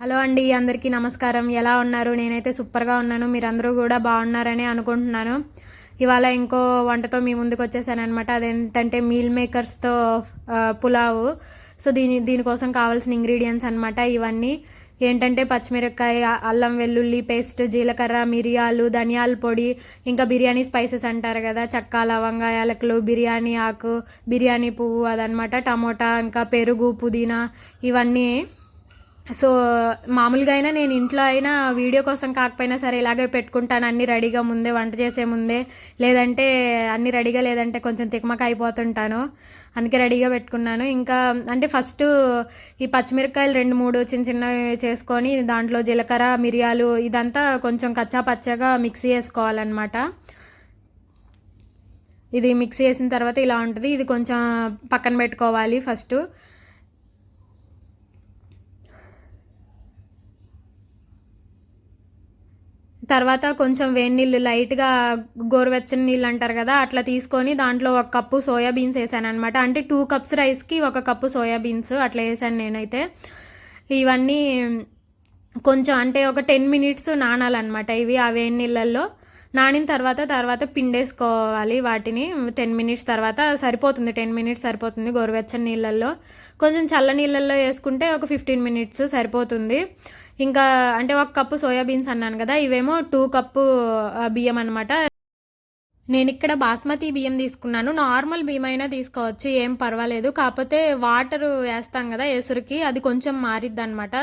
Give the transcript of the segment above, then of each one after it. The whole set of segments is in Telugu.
హలో అండి, అందరికీ నమస్కారం. ఎలా ఉన్నారు? నేనైతే సూపర్గా ఉన్నాను. మీరందరూ కూడా బాగున్నారని అనుకుంటున్నాను. ఇవాళ ఇంకో వంటతో మీ ముందుకు వచ్చేసాను అనమాట. అదేంటంటే మీల్ మేకర్స్తో పులావు. సో దీనికోసం కావాల్సిన ఇంగ్రీడియంట్స్ అనమాట ఇవన్నీ. ఏంటంటే పచ్చిమిరపకాయ, అల్లం వెల్లుల్లి పేస్ట్, జీలకర్ర, మిరియాలు, ధనియాల పొడి, ఇంకా బిర్యానీ స్పైసెస్ అంటారు కదా, చెక్క, లవంగా, యాలకులు, బిర్యానీ ఆకు, బిర్యానీ పువ్వు, అదనమాట. టమోటా, ఇంకా పెరుగు, పుదీనా, ఇవన్నీ. సో మామూలుగా అయినా నేను ఇంట్లో అయినా వీడియో కోసం కాకపోయినా సరే ఇలాగే పెట్టుకుంటాను, అన్నీ రెడీగా ముందే, వంట చేసే ముందే. లేదంటే అన్నీ రెడీగా లేదంటే కొంచెం తికమక అయిపోతుంటాను, అందుకే రెడీగా పెట్టుకున్నాను. ఇంకా అంటే ఫస్ట్ ఈ పచ్చిమిరపకాయలు 2-3 చిన్న చిన్నవి చేసుకొని దాంట్లో జీలకర్ర, మిరియాలు ఇదంతా కొంచెం కచ్చా పచ్చగా మిక్సీ వేసుకోవాలన్నమాట. ఇది మిక్సీ వేసిన తర్వాత ఇలా ఉంటుంది. ఇది కొంచెం పక్కన పెట్టుకోవాలి ఫస్ట్. తర్వాత కొంచెం వేడి నీళ్ళు, లైట్గా గోరువెచ్చని నీళ్ళు అంటారు కదా, అట్లా తీసుకొని దాంట్లో 1 కప్పు సోయాబీన్స్ వేసాను అనమాట. అంటే 2 కప్స్ రైస్కి 1 కప్పు సోయాబీన్స్ అట్లా వేసాను నేనైతే. ఇవన్నీ కొంచెం అంటే ఒక 10 మినిట్స్ నానాలన్నమాట ఇవి ఆ వేడి నీళ్ళల్లో. నానిన తర్వాత పిండేసుకోవాలి వాటిని. 10 మినిట్స్ తర్వాత సరిపోతుంది, 10 మినిట్స్ సరిపోతుంది గోరువెచ్చని నీళ్ళల్లో. కొంచెం చల్ల నీళ్ళల్లో వేసుకుంటే ఒక 15 మినిట్స్ సరిపోతుంది. ఇంకా అంటే 1 కప్పు సోయాబీన్స్ అన్నాను కదా, ఇవేమో 2 కప్పు బియ్యం అనమాట. నేను ఇక్కడ బాస్మతి బియ్యం తీసుకున్నాను. నార్మల్ బియ్యం అయినా తీసుకోవచ్చు, ఏం పర్వాలేదు. కాకపోతే వాటర్ వేస్తాం కదా ఎసురుకి, అది కొంచెం మారిద్ది అనమాట.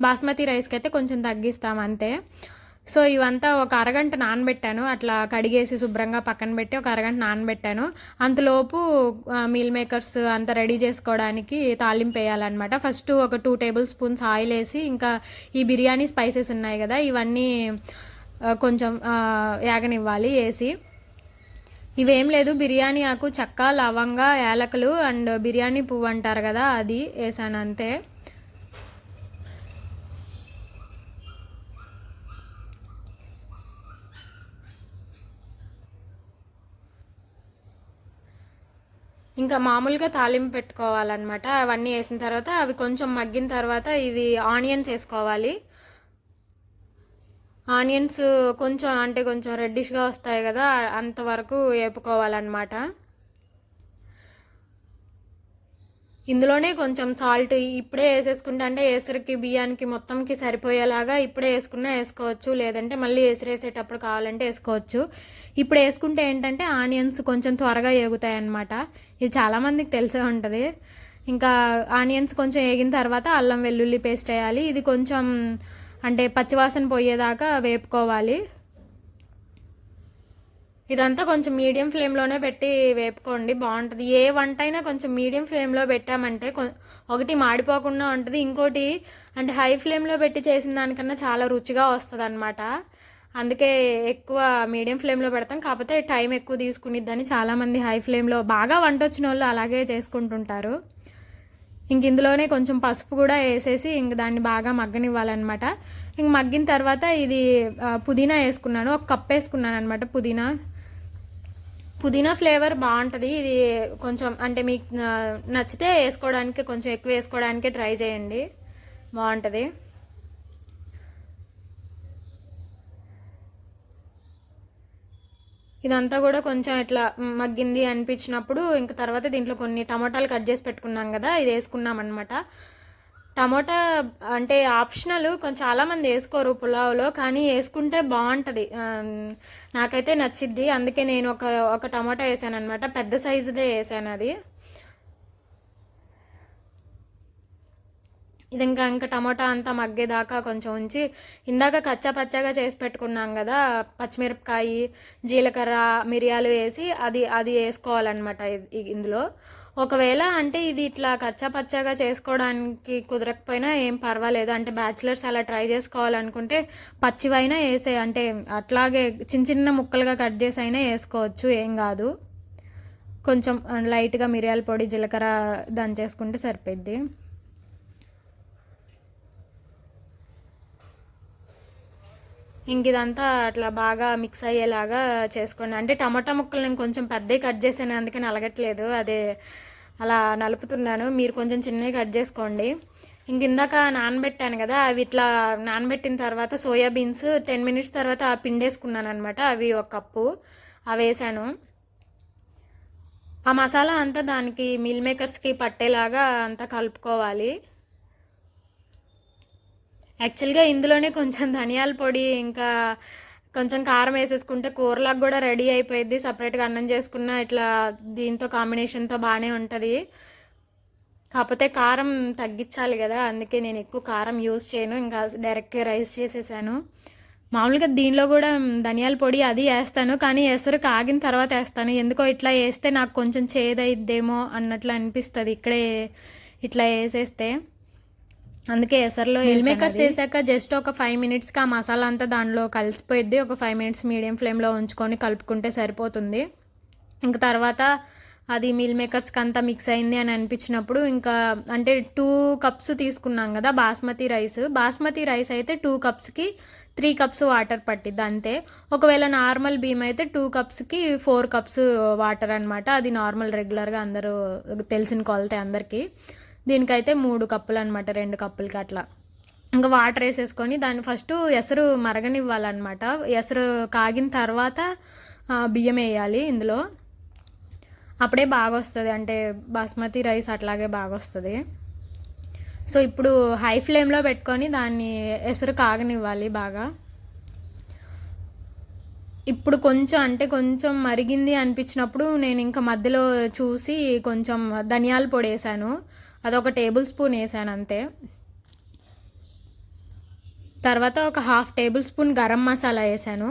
బాస్మతి రైస్కి అయితే కొంచెం తగ్గిస్తాం అంతే. సో ఇవంతా ఒక అరగంట నానబెట్టాను, అట్లా కడిగేసి శుభ్రంగా పక్కన పెట్టి ఒక అరగంట నానబెట్టాను. అంతలోపు మీల్ మేకర్స్ అంతా రెడీ చేసుకోవడానికి తాలింపు వేయాలన్నమాట. ఫస్ట్ ఒక 2 టేబుల్ స్పూన్స్ ఆయిల్ వేసి, ఇంకా ఈ బిర్యానీ స్పైసెస్ ఉన్నాయి కదా ఇవన్నీ కొంచెం యాగనివ్వాలి వేసి. ఇవేం లేదు, బిర్యానీ ఆకు, చెక్క, లవంగా, యాలకులు అండ్ బిర్యానీ పువ్వు అంటారు కదా, అది వేసాను అంతే. ఇంకా మామూలుగా తాలింపు పెట్టుకోవాలన్నమాట. అవన్నీ వేసిన తర్వాత అవి కొంచెం మగ్గిన తర్వాత ఇవి ఆనియన్స్ వేసుకోవాలి. ఆనియన్స్ కొంచెం అంటే కొంచెం రెడ్డిష్గా వస్తాయి కదా, అంతవరకు వేపుకోవాలన్నమాట. ఇందులోనే కొంచెం సాల్ట్ ఇప్పుడే వేసేసుకుంటే, అంటే ఎసురుకి బియ్యానికి మొత్తంకి సరిపోయేలాగా ఇప్పుడే వేసుకోవచ్చు, లేదంటే మళ్ళీ వేసేటప్పుడు కావాలంటే వేసుకోవచ్చు. ఇప్పుడు వేసుకుంటే ఏంటంటే ఆనియన్స్ కొంచెం త్వరగా వేగుతాయి అన్నమాట. ఇది చాలామందికి తెలిసే ఉంటుంది. ఇంకా ఆనియన్స్ కొంచెం వేగిన తర్వాత అల్లం వెల్లుల్లి పేస్ట్ వేయాలి. ఇది కొంచెం అంటే పచ్చివాసన పోయేదాకా వేపుకోవాలి. ఇదంతా కొంచెం మీడియం ఫ్లేమ్లోనే పెట్టి వేపుకోండి, బాగుంటుంది. ఏ వంట అయినా కొంచెం మీడియం ఫ్లేమ్లో పెట్టామంటే ఒకటి మాడిపోకుండా ఉంటుంది, ఇంకోటి అంటే హై ఫ్లేమ్లో పెట్టి చేసిన దానికన్నా చాలా రుచిగా వస్తుంది అనమాట. అందుకే ఎక్కువ మీడియం ఫ్లేమ్లో పెడతాం. కాకపోతే టైం ఎక్కువ తీసుకునిద్దని చాలామంది హై ఫ్లేమ్లో, బాగా వంట వచ్చిన వాళ్ళు అలాగే చేసుకుంటుంటారు. ఇంక ఇందులోనే కొంచెం పసుపు కూడా వేసేసి ఇంక దాన్ని బాగా మగ్గనివ్వాలన్నమాట. ఇంక మగ్గిన తర్వాత ఇది పుదీనా వేసుకున్నాను, 1 కప్ వేసుకున్నాను అనమాట. పుదీనా ఫ్లేవర్ బాగుంటుంది. ఇది కొంచెం అంటే మీకు నచ్చితే వేసుకోవడానికి, కొంచెం ఎక్కువ వేసుకోవడానికి ట్రై చేయండి, బాగుంటుంది. ఇదంతా కూడా కొంచెం ఇట్లా మగ్గింది అనిపించినప్పుడు ఇంకా తర్వాత దీంట్లో కొన్ని టమాటాలు కట్ చేసి పెట్టుకున్నాం కదా, ఇది వేసుకున్నాం అనమాట. టమోటా అంటే ఆప్షనల్, కొంచెం చాలామంది వేసుకోరు పులావ్లో, కానీ వేసుకుంటే బాగుంటుంది. నాకైతే నచ్చిద్ది, అందుకే నేను ఒక టమోటా వేసాను అనమాట. పెద్ద సైజుదే వేసాను అది. ఇది ఇంకా టమోటా అంతా మగ్గేదాకా కొంచెం ఉంచి, ఇందాక కచ్చా పచ్చాగా చేసి పెట్టుకున్నాం కదా పచ్చిమిరపకాయ, జీలకర్ర, మిరియాలు వేసి అది వేసుకోవాలన్నమాట ఇందులో. ఒకవేళ అంటే ఇది ఇట్లా కచ్చా పచ్చాగా చేసుకోవడానికి కుదరకపోయినా ఏం పర్వాలేదు, అంటే బ్యాచిలర్స్ అలా ట్రై చేసుకోవాలనుకుంటే పచ్చివైనా వేసే, అంటే అట్లాగే చిన్న చిన్న ముక్కలుగా కట్ చేసి అయినా వేసుకోవచ్చు, ఏం కాదు. కొంచెం లైట్గా మిరియాల పొడి, జీలకర్ర దంచేసుకుంటే సరిపోద్ది. ఇంక ఇదంతా అట్లా బాగా మిక్స్ అయ్యేలాగా చేసుకోండి. అంటే టమాటా ముక్కలు నేను కొంచెం పెద్దవి కట్ చేశాను, అందుకని అలగట్లేదు, అదే అలా నలుపుతున్నాను. మీరు కొంచెం చిన్నవి కట్ చేసుకోండి. ఇందాక నానబెట్టాను కదా, అవి ఇట్లా నానబెట్టిన తర్వాత సోయా బీన్స్ 10 మినిట్స్ తర్వాత పిండేసుకున్నాను అనమాట. అవి ఒక కప్పు అవి వేసాను. ఆ మసాలా అంతా దానికి మీల్ మేకర్స్కి పట్టేలాగా అంతా కలుపుకోవాలి. యాక్చువల్గా ఇందులోనే కొంచెం ధనియాల పొడి ఇంకా కొంచెం కారం వేసేసుకుంటే కూరలాగా కూడా రెడీ అయిపోయింది. సపరేట్గా అన్నం చేసుకున్న ఇట్లా దీంతో కాంబినేషన్తో బాగానే ఉంటుంది. కాకపోతే కారం తగ్గించాలి కదా, అందుకే నేను ఎక్కువ కారం యూజ్ చేయను. ఇంకా డైరెక్ట్గా రైస్ చేసేసాను. మామూలుగా దీనిలో కూడా ధనియాల పొడి అది వేస్తాను, కానీ ఎసరు కాగిన తర్వాత వేస్తాను. ఎందుకో ఇట్లా వేస్తే నాకు కొంచెం చేదైద్దేమో అన్నట్లు అనిపిస్తుంది ఇక్కడే ఇట్లా వేసేస్తే. అందుకే ఎసరులో మిల్ మేకర్స్ వేసాక జస్ట్ ఒక 5 మినిట్స్కి ఆ మసాలా అంతా దానిలో కలిసిపోయిద్ది. ఒక 5 మినిట్స్ మీడియం ఫ్లేమ్లో ఉంచుకొని కలుపుకుంటే సరిపోతుంది. ఇంకా తర్వాత అది మీల్ మేకర్స్కి అంతా మిక్స్ అయింది అని అనిపించినప్పుడు ఇంకా అంటే 2 కప్స్ తీసుకున్నాం కదా బాస్మతి రైస్ అయితే 2 కప్స్కి 3 కప్స్ వాటర్ పట్టిద్ది అంతే. ఒకవేళ నార్మల్ బియ్యం అయితే 2 కప్స్కి 4 కప్స్ వాటర్ అనమాట. అది నార్మల్ రెగ్యులర్గా అందరూ తెలిసిన కొలతే అందరికీ. దీనికైతే 3 కప్పులు అనమాట, 2 కప్పులకి అట్లా. ఇంకా వాటర్ వేసేసుకొని దాన్ని ఫస్ట్ ఎసరు మరగనివ్వాలన్నమాట. ఎసరు కాగిన తర్వాత బియ్యం వేయాలి ఇందులో, అప్పుడే బాగా వస్తుంది. అంటే బాస్మతి రైస్ అట్లాగే బాగా వస్తుంది. సో ఇప్పుడు హై ఫ్లేమ్లో పెట్టుకొని దాన్ని ఎసరు కాగనివ్వాలి బాగా. ఇప్పుడు కొంచెం మరిగింది అనిపించినప్పుడు నేను ఇంకా మధ్యలో చూసి కొంచెం ధనియాల పొడి వేసాను. అదొక 1 టేబుల్ స్పూన్ వేసాను అంతే. తర్వాత ఒక 1/2 టేబుల్ స్పూన్ గరం మసాలా వేసాను.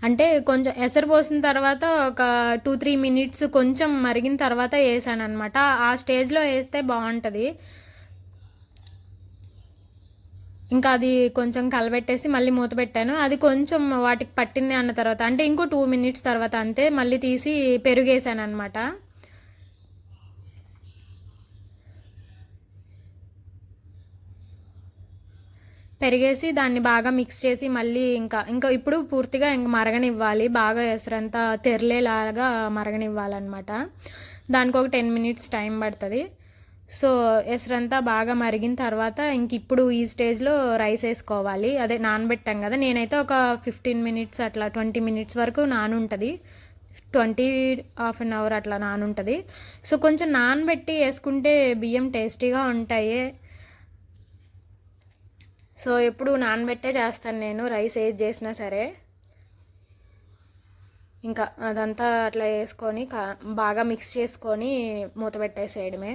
అంటే కొంచెం ఎసరు పోసిన తర్వాత ఒక 2-3 మినిట్స్ కొంచెం మరిగిన తర్వాత వేసాను అనమాట. ఆ స్టేజ్లో వేస్తే బాగుంటుంది. ఇంకా అది కొంచెం కలబెట్టేసి మళ్ళీ మూత పెట్టాను. అది కొంచెం వాటికి పట్టింది అన్న తర్వాత అంటే ఇంకో 2 మినిట్స్ తర్వాత అంతే మళ్ళీ తీసి పెరుగేసాను అనమాట. పెరిగేసి దాన్ని బాగా మిక్స్ చేసి మళ్ళీ ఇంకా ఇప్పుడు పూర్తిగా ఇంక మరగనివ్వాలి. బాగా ఎసరంతా తెరలేలాగా మరగనివ్వాలన్నమాట. దానికి ఒక 10 మినిట్స్ టైం పడుతుంది. సో ఎసరంతా బాగా మరిగిన తర్వాత ఇప్పుడు ఈ స్టేజ్లో రైస్ వేసుకోవాలి. అదే నానబెట్టాం కదా, నేనైతే ఒక 15 మినిట్స్ అట్లా 20 మినిట్స్ వరకు నానుంటుంది. 20 హాఫ్ అన్ అవర్ అట్లా నానుంటుంది. సో కొంచెం నానబెట్టి వేసుకుంటే బియ్యం టేస్టీగా ఉంటాయి. సో ఎప్పుడు నానబెట్టే చేస్తాను నేను రైస్ ఏది చేసినా సరే. ఇంకా అదంతా అట్లా వేసుకొని బాగా మిక్స్ చేసుకొని మూత పెట్టేసేయడమే.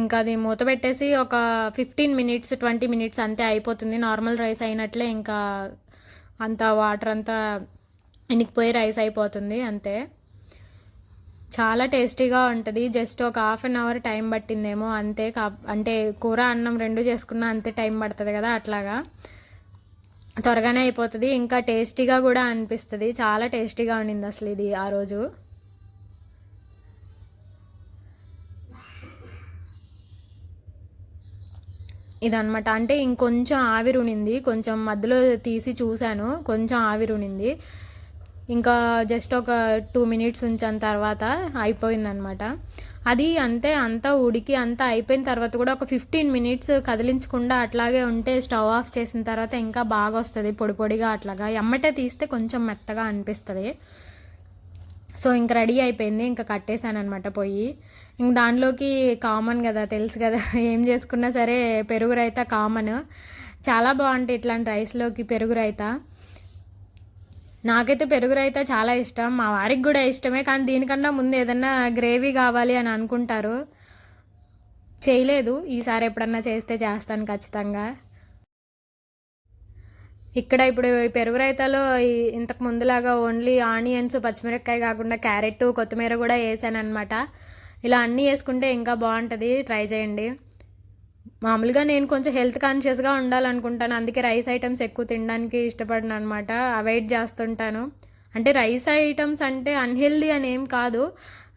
ఇంకా అది మూత పెట్టేసి ఒక 15 మినిట్స్ 20 మినిట్స్ అంతే అయిపోతుంది. నార్మల్ రైస్ అయినట్లే ఇంకా అంతా వాటర్ అంతా ఇనికిపోయి రైస్ అయిపోతుంది అంతే. చాలా టేస్టీగా ఉంటుంది. జస్ట్ ఒక హాఫ్ అన్ అవర్ టైం పట్టిందేమో అంతే. అంటే కూర అన్నం 2 చేసుకున్నా అంతే టైం పడుతుంది కదా, అట్లాగా త్వరగానే అయిపోతుంది. ఇంకా టేస్టీగా కూడా అనిపిస్తుంది. చాలా టేస్టీగా ఉండింది అసలు ఇది ఆ రోజు. ఇదనమాట. అంటే ఇంకొంచెం ఆవిరి ఉనింది, కొంచెం మధ్యలో తీసి చూశాను, కొంచెం ఆవిరి ఉనింది. ఇంకా జస్ట్ ఒక 2 మినిట్స్ ఉంచిన తర్వాత అయిపోయిందనమాట. అది అంతే. అంతా ఉడికి అంతా అయిపోయిన తర్వాత కూడా ఒక 15 మినిట్స్ కదిలించకుండా అట్లాగే ఉంటే స్టవ్ ఆఫ్ చేసిన తర్వాత ఇంకా బాగా వస్తుంది పొడి పొడిగా అట్లాగా. ఎమ్మటే తీస్తే కొంచెం మెత్తగా అనిపిస్తుంది. సో ఇంక రెడీ అయిపోయింది. ఇంకా కట్టేశాను అనమాట పొయ్యి. ఇంక దానిలోకి కామన్ కదా, తెలుసు కదా, ఏం చేసుకున్నా సరే పెరుగు రైతా కామన్. చాలా బాగుంటాయి ఇట్లాంటి రైస్లోకి పెరుగు రైతా. నాకైతే పెరుగు రైతా చాలా ఇష్టం, మా వారికి కూడా ఇష్టమే. కానీ దీనికన్నా ముందు ఏదన్నా గ్రేవీ కావాలి అని అనుకుంటారు. చేయలేదు, ఈసారి ఎప్పుడన్నా చేస్తే చేస్తాను ఖచ్చితంగా. ఇక్కడ ఇప్పుడు పెరుగు రైతాలో ఇంతకు ముందులాగా ఓన్లీ ఆనియన్స్ పచ్చిమిరపకాయ కాకుండా క్యారెట్ కొత్తిమీర కూడా వేసాను అనమాట. ఇలా అన్నీ వేసుకుంటే ఇంకా బాగుంటుంది, ట్రై చేయండి. మామూలుగా నేను కొంచెం హెల్త్ కాన్షియస్గా ఉండాలనుకుంటాను, అందుకే రైస్ ఐటమ్స్ ఎక్కువ తినడానికి ఇష్టపడను అనమాట, అవాయిడ్ చేస్తుంటాను. అంటే రైస్ ఐటమ్స్ అంటే అన్హెల్దీ అని ఏం కాదు,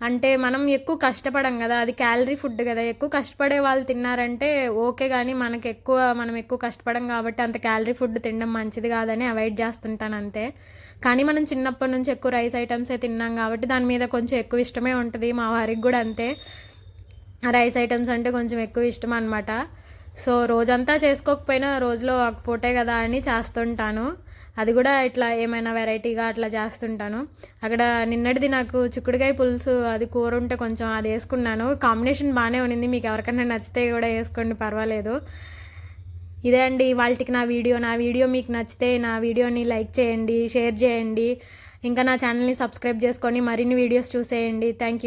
అంటే మనం ఎక్కువ కష్టపడం కదా, అది క్యాలరీ ఫుడ్ కదా, ఎక్కువ కష్టపడే వాళ్ళు తిన్నారంటే ఓకే, కానీ మనం ఎక్కువ కష్టపడం కాబట్టి అంత క్యాలరీ ఫుడ్ తినడం మంచిది కాదని అవాయిడ్ చేస్తుంటాను అంతే. కానీ మనం చిన్నప్పటి నుంచి ఎక్కువ రైస్ ఐటమ్సే తిన్నాం కాబట్టి దాని మీద కొంచెం ఎక్కువ ఇష్టమే ఉంటుంది. మా వారికి కూడా అంతే, రైస్ ఐటమ్స్ అంటే కొంచెం ఎక్కువ ఇష్టం అనమాట. సో రోజంతా చేసుకోకపోయినా రోజులో ఒక పూటే కదా అని చేస్తుంటాను. అది కూడా ఇట్లా ఏమైనా వెరైటీగా అట్లా చేస్తుంటాను. అక్కడ నిన్నటిది నాకు చిక్కుడుకాయ పులుసు అది కూర ఉంటే కొంచెం అది వేసుకున్నాను. కాంబినేషన్ బాగానే ఉన్నింది, మీకు ఎవరికైనా నచ్చితే కూడా వేసుకోండి, పర్వాలేదు. ఇదే అండి వాళ్ళకి నా వీడియో మీకు నచ్చితే నా వీడియోని లైక్ చేయండి, షేర్ చేయండి, ఇంకా నా ఛానల్ని సబ్స్క్రైబ్ చేసుకొని మరిన్ని వీడియోస్ చూసేయండి. Thank you.